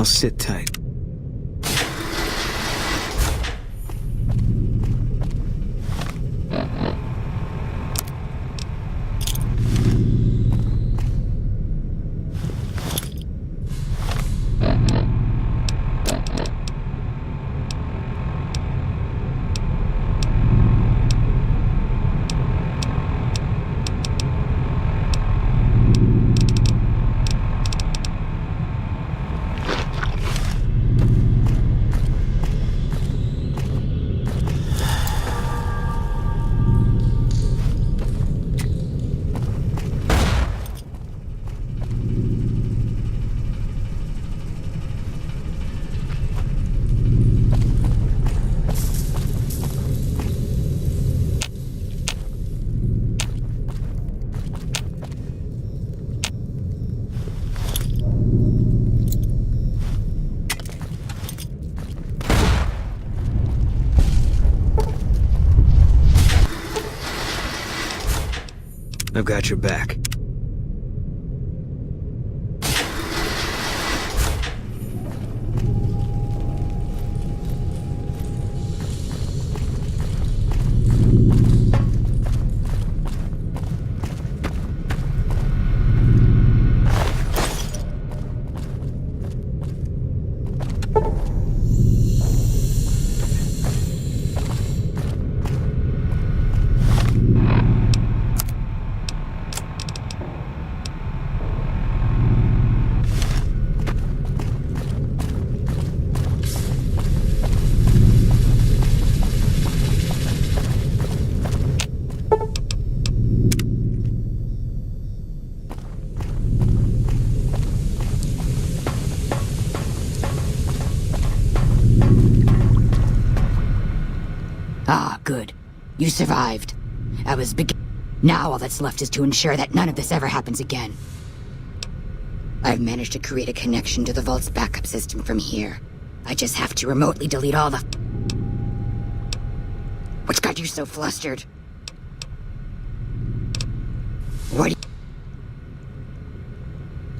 sit tight. I've got your back. Ah, good. You survived. Now all that's left is to ensure that none of this ever happens again. I've managed to create a connection to the Vault's backup system from here. I just have to remotely delete all the... What's got you so flustered? What?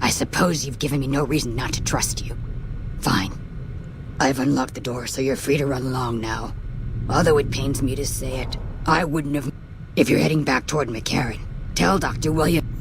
I suppose you've given me no reason not to trust you. Fine. I've unlocked the door, so you're free to run along now. Although it pains me to say it, I wouldn't have... If you're heading back toward McCarran, tell Dr. William...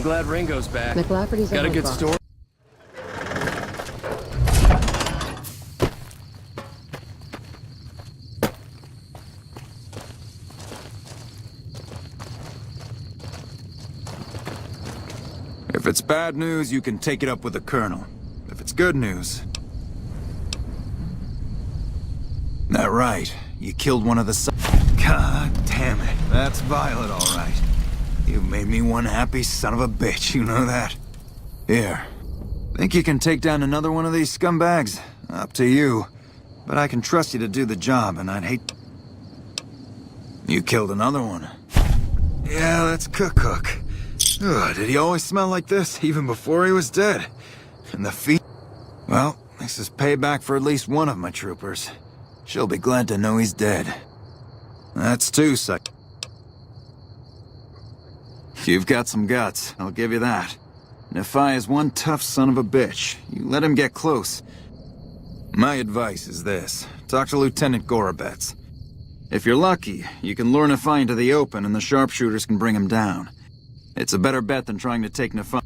I'm glad Ringo's back. McLafferty's Got a good story. If it's bad news, you can take it up with the Colonel. If it's good news... That right. You killed one of the... God damn it. That's Violet, all right. You made me one happy son of a bitch, you know that? Here. Think you can take down another one of these scumbags? Up to you. But I can trust you to do the job, and I'd hate... You killed another one. Yeah, that's Cook. Ugh, did he always smell like this, even before he was dead? And the feet... Well, this is payback for at least one of my troopers. She'll be glad to know he's dead. That's two, suck. You've got some guts, I'll give you that. Nephi is one tough son of a bitch. You let him get close. My advice is this. Talk to Lieutenant Gorobets. If you're lucky, you can lure Nephi into the open and the sharpshooters can bring him down. It's a better bet than trying to take Nephi...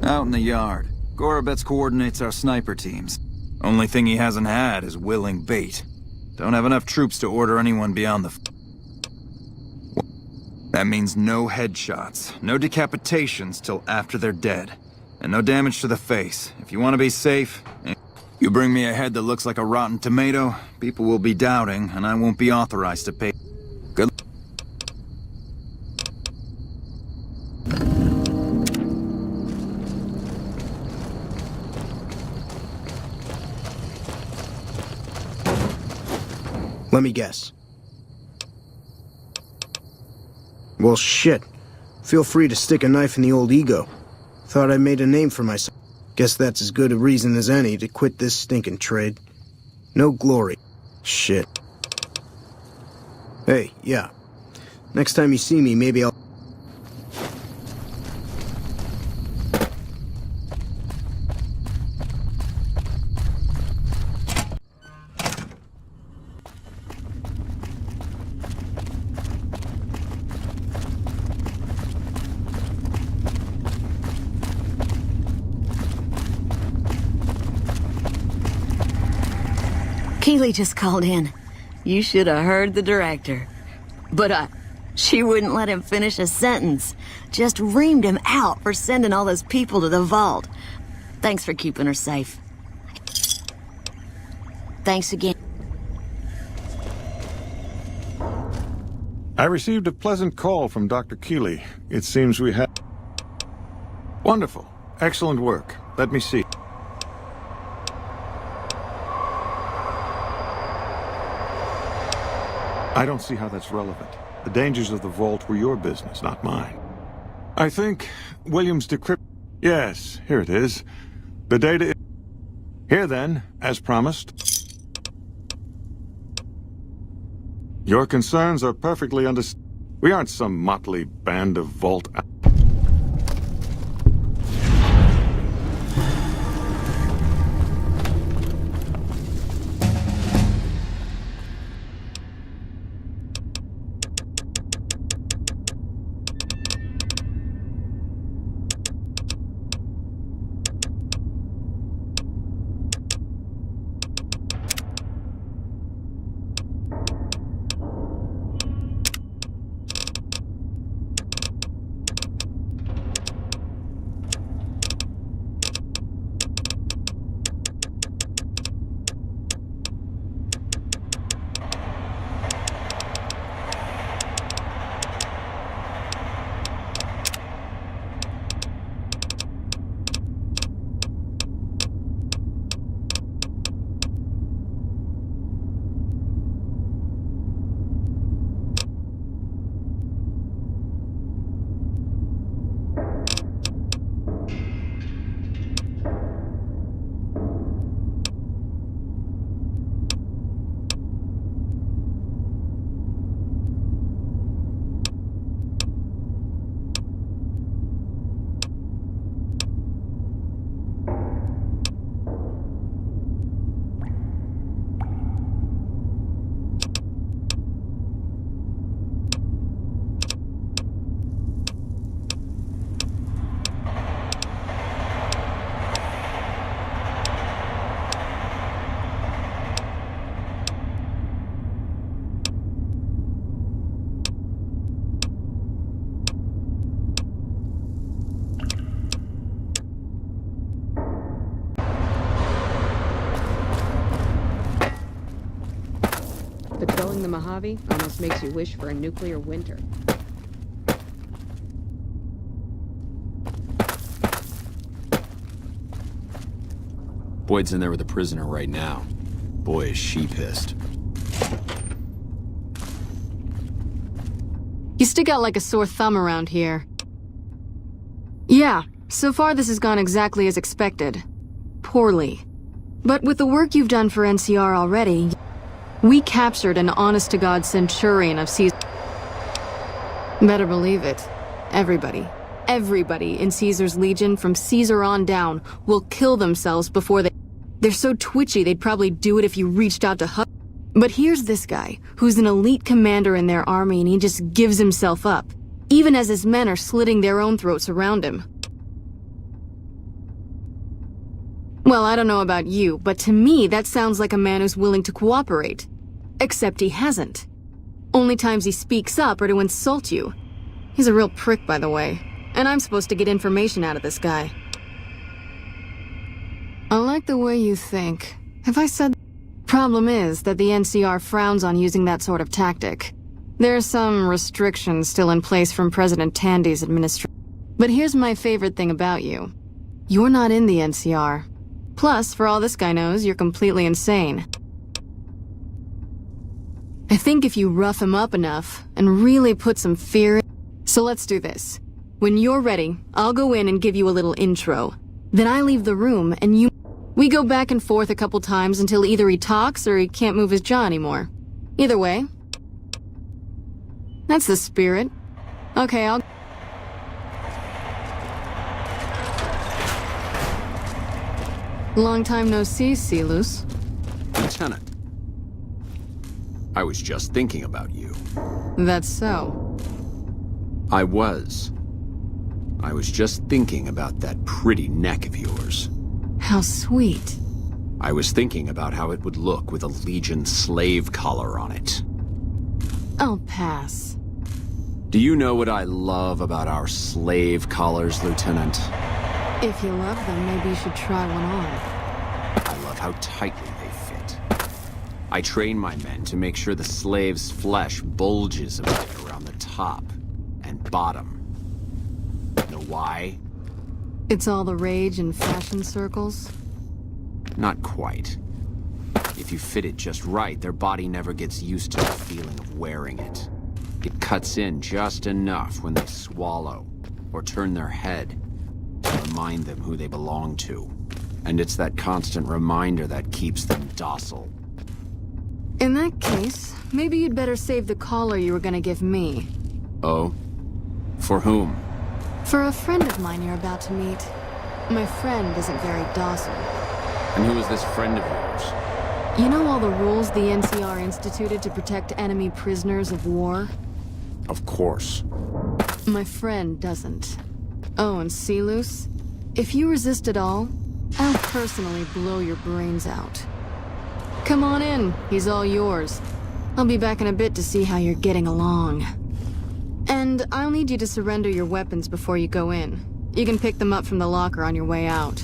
Out in the yard, Gorobets coordinates our sniper teams. Only thing he hasn't had is willing bait. Don't have enough troops to order anyone beyond the... That means no headshots, no decapitations till after they're dead. And no damage to the face. If you want to be safe, you bring me a head that looks like a rotten tomato, people will be doubting, and I won't be authorized to pay... Good... Let me guess. Well, shit. Feel free to stick a knife in the old ego. Thought I made a name for myself. Guess that's as good a reason as any to quit this stinking trade. No glory. Shit. Hey, yeah. Next time you see me, maybe I'll... Keeley just called in. You should have heard the director. But, she wouldn't let him finish a sentence. Just reamed him out for sending all those people to the vault. Thanks for keeping her safe. Thanks again. I received a pleasant call from Dr. Keeley. It seems we have... Wonderful. Excellent work. Let me see. I don't see how that's relevant. The dangers of the vault were your business, not mine. I think Williams decrypt... Yes, here it is. The data... Here then, as promised. Your concerns are perfectly understood. We aren't some motley band of vault... Mojave almost makes you wish for a nuclear winter. Boyd's in there with a prisoner right now. Boy, is she pissed. You stick out like a sore thumb around here. Yeah, so far this has gone exactly as expected. Poorly. But with the work you've done for NCR already, we captured an honest-to-God centurion of Caesar. Better believe it. Everybody in Caesar's Legion from Caesar on down will kill themselves before they're so twitchy they'd probably do it if you reached out to hug. But here's this guy, who's an elite commander in their army, and he just gives himself up, even as his men are slitting their own throats around him. Well, I don't know about you, but to me that sounds like a man who's willing to cooperate. Except he hasn't. Only times he speaks up are to insult you. He's a real prick, by the way, and I'm supposed to get information out of this guy. I like the way you think. Have I said... Problem is that the NCR frowns on using that sort of tactic. There are some restrictions still in place from President Tandy's administration. But here's my favorite thing about you. You're not in the NCR. Plus, for all this guy knows, you're completely insane. I think if you rough him up enough, and really put some fear in... So let's do this. When you're ready, I'll go in and give you a little intro. Then I leave the room, and we go back and forth a couple times until either he talks or he can't move his jaw anymore. Either way. That's the spirit. Okay, I'll... Long time no see, Silus. Lieutenant. I was just thinking about you. That's so. I was just thinking about that pretty neck of yours. How sweet. I was thinking about how it would look with a Legion slave collar on it. I'll pass. Do you know what I love about our slave collars, Lieutenant? If you love them, maybe you should try one on. I love how tightly they fit. I train my men to make sure the slave's flesh bulges a bit around the top and bottom. Know why? It's all the rage in fashion circles? Not quite. If you fit it just right, their body never gets used to the feeling of wearing it. It cuts in just enough when they swallow or turn their head to remind them who they belong to. And it's that constant reminder that keeps them docile. In that case, maybe you'd better save the collar you were gonna give me. Oh? For whom? For a friend of mine you're about to meet. My friend isn't very docile. And who is this friend of yours? You know all the rules the NCR instituted to protect enemy prisoners of war? Of course. My friend doesn't. Oh, and Silus? If you resist at all, I'll personally blow your brains out. Come on in, he's all yours. I'll be back in a bit to see how you're getting along. And I'll need you to surrender your weapons before you go in. You can pick them up from the locker on your way out.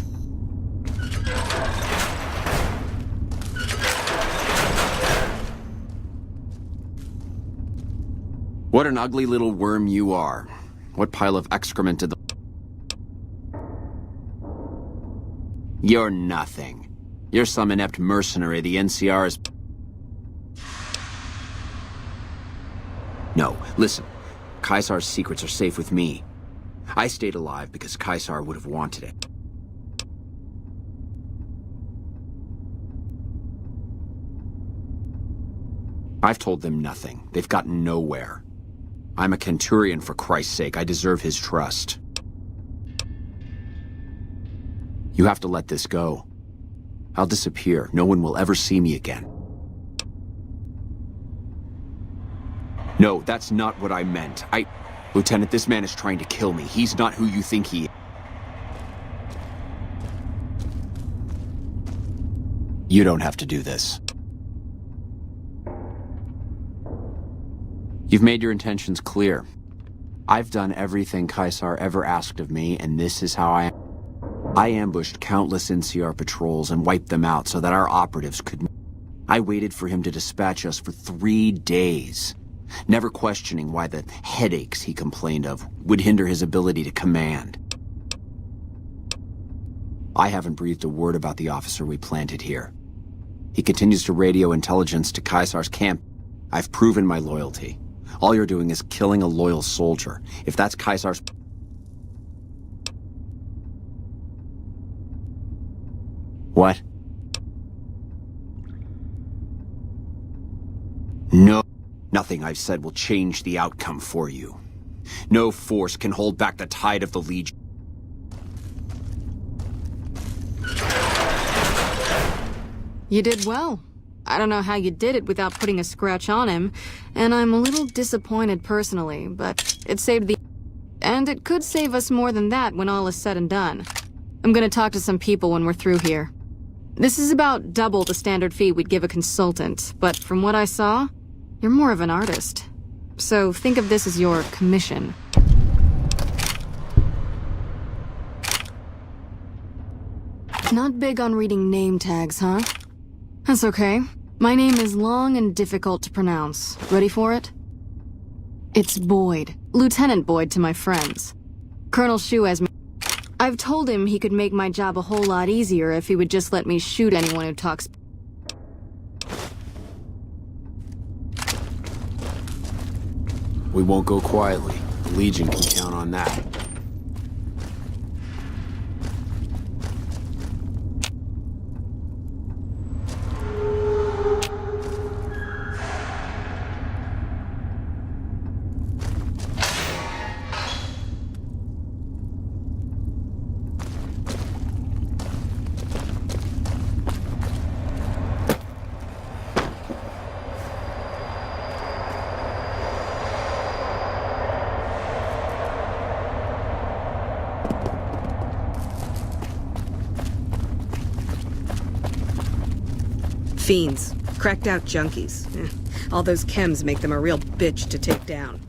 What an ugly little worm you are. What pile of excrement did the... You're nothing. You're some inept mercenary the NCR is... No, listen. Caesar's secrets are safe with me. I stayed alive because Caesar would have wanted it. I've told them nothing. They've gotten nowhere. I'm a Centurion, for Christ's sake. I deserve his trust. You have to let this go. I'll disappear. No one will ever see me again. No, that's not what I meant. Lieutenant, this man is trying to kill me. He's not who you think he is. You don't have to do this. You've made your intentions clear. I've done everything Caesar ever asked of me, and this is how I ambushed countless NCR patrols and wiped them out so that our operatives could... I waited for him to dispatch us for 3 days, never questioning why the headaches he complained of would hinder his ability to command. I haven't breathed a word about the officer we planted here. He continues to radio intelligence to Caesar's camp. I've proven my loyalty. All you're doing is killing a loyal soldier. If that's Caesar's... What? No. Nothing I've said will change the outcome for you. No force can hold back the tide of the Legion. You did well. I don't know how you did it without putting a scratch on him, and I'm a little disappointed personally, but it saved the... And it could save us more than that when all is said and done. I'm gonna talk to some people when we're through here. This is about double the standard fee we'd give a consultant, but from what I saw, you're more of an artist. So think of this as your commission. Not big on reading name tags, huh? That's okay. My name is long and difficult to pronounce. Ready for it? It's Boyd. Lieutenant Boyd to my friends. Colonel Shu has me. I've told him he could make my job a whole lot easier if he would just let me shoot anyone who talks. We won't go quietly. The Legion can count on that. Fiends. Cracked out junkies. All those chems make them a real bitch to take down.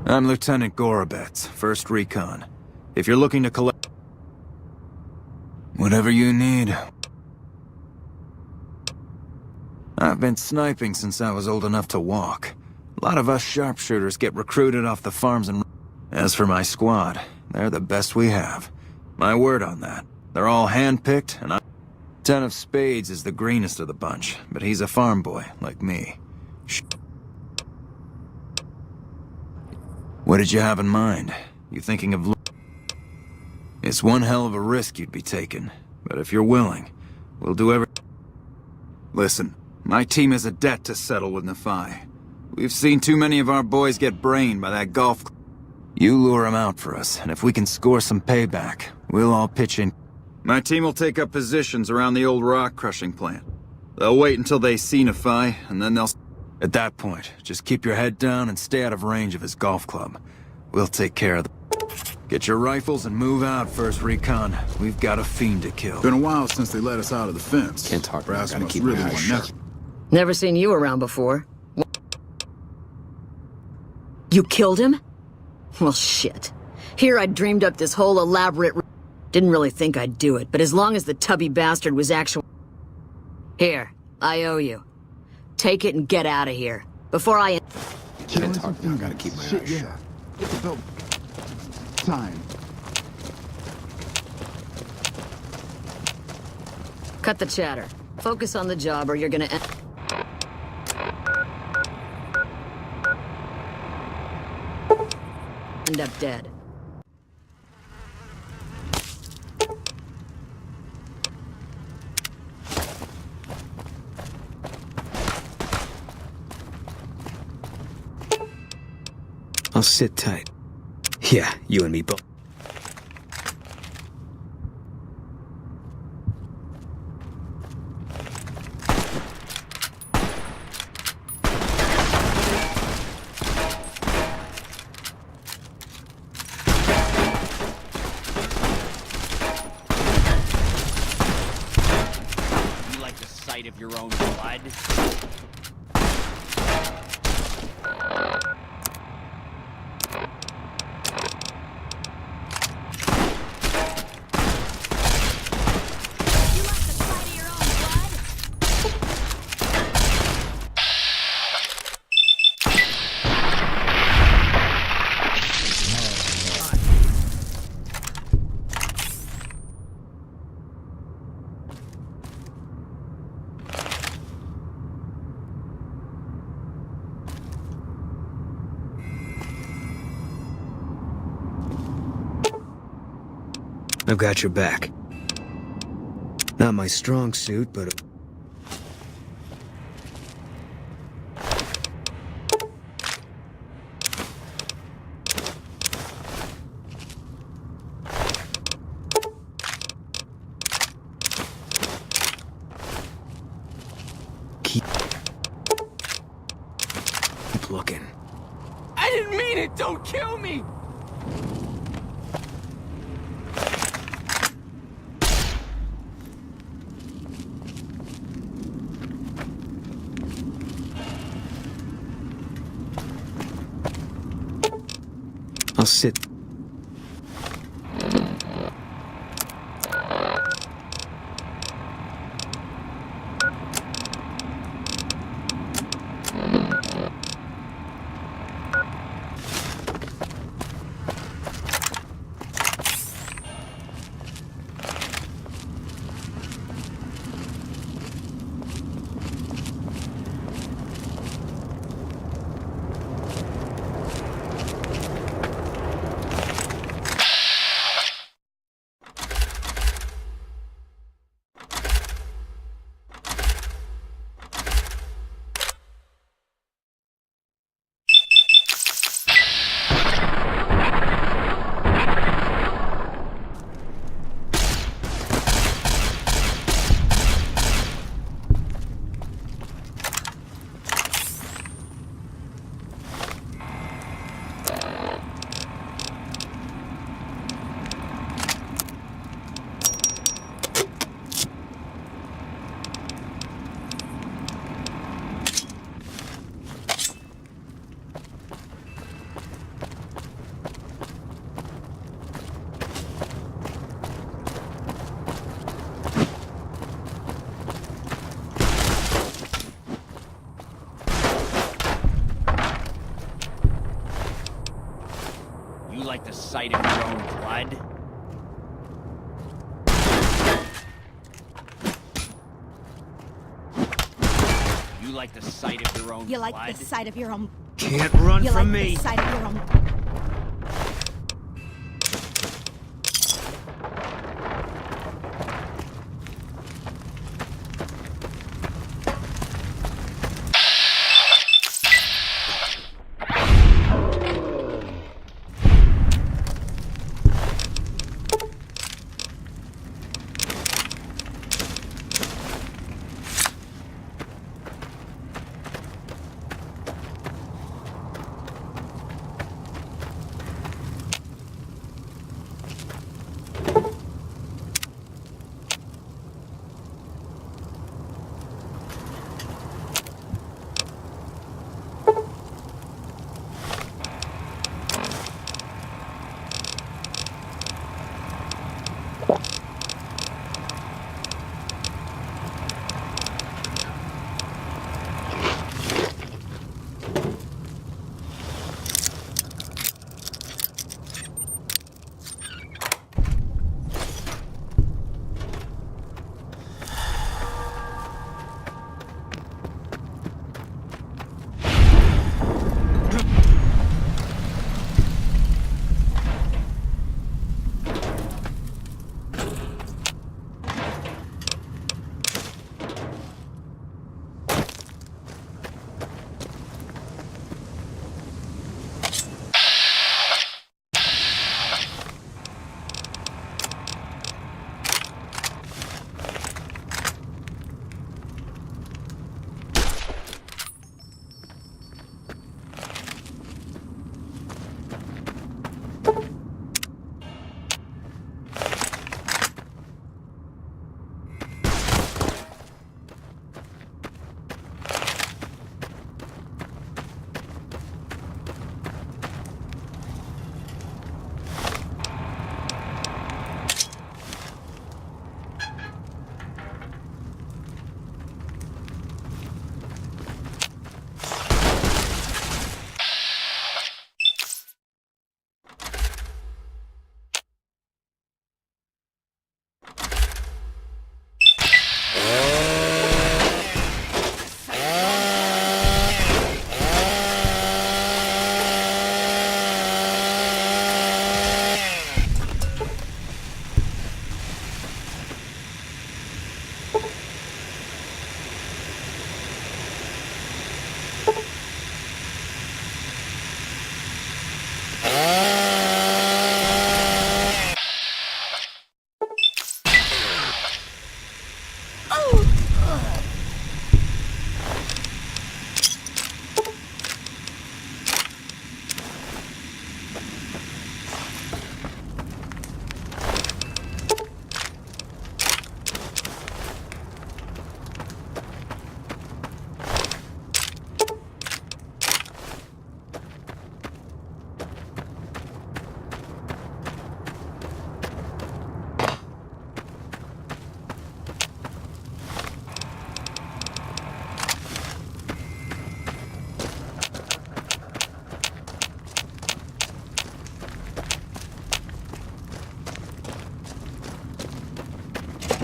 I'm Lieutenant Gorobets, 1st Recon. If you're looking to collect... whatever you need. I've been sniping since I was old enough to walk. A lot of us sharpshooters get recruited off the farms and... As for my squad, they're the best we have. My word on that. They're all handpicked, and Ten of Spades is the greenest of the bunch, but he's a farm boy, like me. What did you have in mind? You thinking of... It's one hell of a risk you'd be taking, but if you're willing, we'll do everything. Listen, my team has a debt to settle with Nephi. We've seen too many of our boys get brained by that golf... You lure them out for us, and if we can score some payback, we'll all pitch in. My team will take up positions around the old rock crushing plant. They'll wait until they see Nephi, and then they'll... At that point, just keep your head down and stay out of range of his golf club. We'll take care of Get your rifles and move out, 1st Recon. We've got a fiend to kill. Been a while since they let us out of the fence. Can't talk about Rasmus gotta keep really my eyes want shut. nothing. Never seen you around before. You killed him? Well, shit. Here I dreamed up this whole elaborate... Didn't really think I'd do it, but as long as the tubby bastard was actual... Here, I owe you. Take it and get out of here. Before I... Can't talk now, gotta keep my eyes shut. Get the belt. Time. Cut the chatter. Focus on the job or you're gonna end up dead. I'll sit tight. Yeah, you and me both. your own blood? I've got your back. Not my strong suit, but... Keep looking. I didn't mean it! Don't kill me! I'll sit. You like the sight of your own blood? You like the sight of your own blood? You like the sight of your own... Can't run You from like me. the sight of your own...